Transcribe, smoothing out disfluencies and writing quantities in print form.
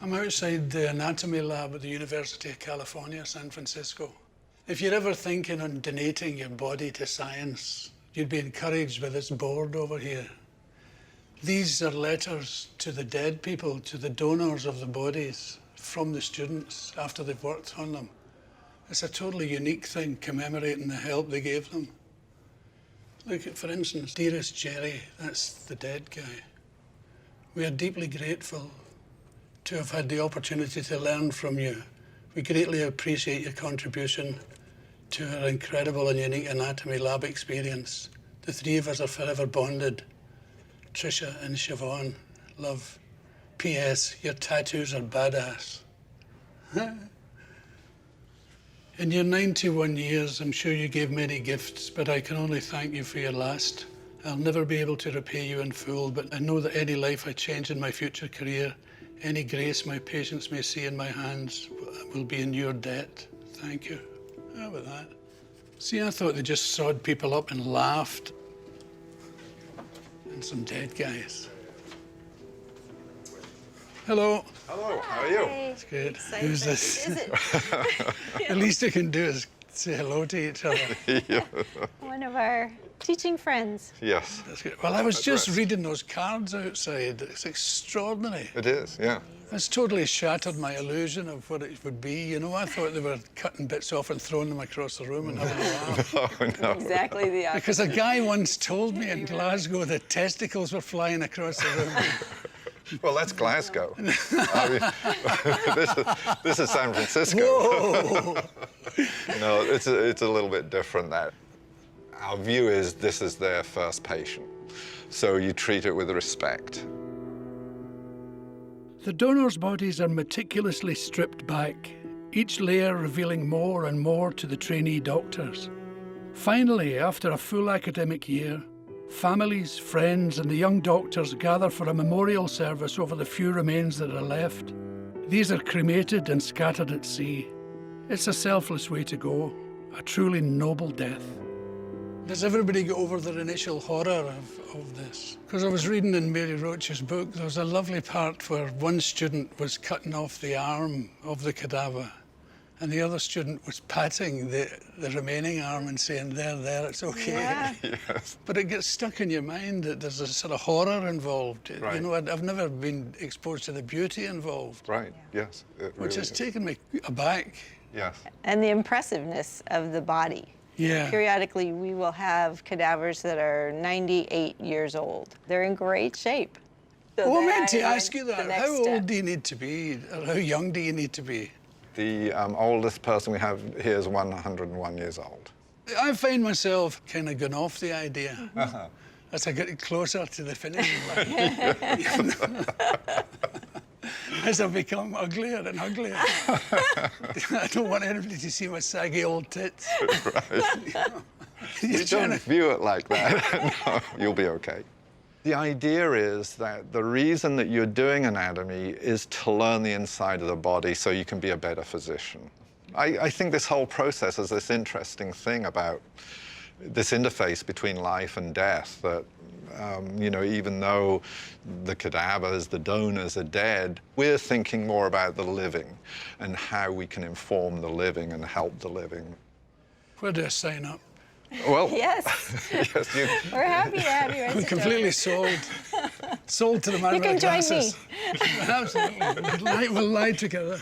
I'm outside the anatomy lab at the University of California, San Francisco. If you're ever thinking on donating your body to science, you'd be encouraged by this board over here. These are letters to the dead people, to the donors of the bodies, from the students after they've worked on them. It's a totally unique thing, commemorating the help they gave them. Look at, for instance, dearest Jerry, that's the dead guy. We are deeply grateful to have had the opportunity to learn from you. We greatly appreciate your contribution to our incredible and unique anatomy lab experience. The three of us are forever bonded. Tricia and Siobhan, love. P.S. Your tattoos are badass. In your 91 years, I'm sure you gave many gifts, but I can only thank you for your last. I'll never be able to repay you in full, but I know that any life I change in my future career, any grace my patients may see in my hands will be in your debt. Thank you. How about that? See, I thought they just sawed people up and laughed. And some dead guys. Hello. Hello, how are you? That's good. Exciting. Who's this? Is it? The least I can do is say hello to each other. Yeah. One of our teaching friends. Yes. That's good. Well, I was just reading those cards outside. It's extraordinary. It is, yeah. It's totally shattered my illusion of what it would be. You know, I thought they were cutting bits off and throwing them across the room and having a laugh. Oh, no. Exactly the opposite. Because a guy once told me in Glasgow that testicles were flying across the room. Well, that's Glasgow. I mean, this is San Francisco. Whoa! No, it's a little bit different there. Our view is this is their first patient, so you treat it with respect. The donors' bodies are meticulously stripped back, each layer revealing more and more to the trainee doctors. Finally, after a full academic year, families, friends, and the young doctors gather for a memorial service over the few remains that are left. These are cremated and scattered at sea. It's a selfless way to go, a truly noble death. Does everybody get over their initial horror of this? Because I was reading in Mary Roach's book, there was a lovely part where one student was cutting off the arm of the cadaver, and the other student was patting the remaining arm and saying, there, it's okay. Yeah. Yes. But it gets stuck in your mind that there's a sort of horror involved. Right. You know, I've never been exposed to the beauty involved, Right, yes. It which really has is. taken me aback. Yes. And the impressiveness of the body. Yeah. Periodically, we will have cadavers that are 98 years old. They're in great shape. So Oh, I they meant to are ask you the that. next How old step. do you need to be, or how young do you need to be? The oldest person we have here is 101 years old. I find myself kind of going off the idea as I get closer to the finishing line. As I become uglier and uglier. I don't want anybody to see my saggy old tits. You don't view it like that. No, you'll be okay. The idea is that the reason that you're doing anatomy is to learn the inside of the body so you can be a better physician. I think this whole process is this interesting thing about this interface between life and death that, you know, even though the cadavers, the donors are dead, we're thinking more about the living and how we can inform the living and help the living. Where do I sign up? Well, Yes. yes, you, We're happy to have you as I'm a completely donor. sold. Sold to the man You with can the join me. glasses. Absolutely. We'll lie together.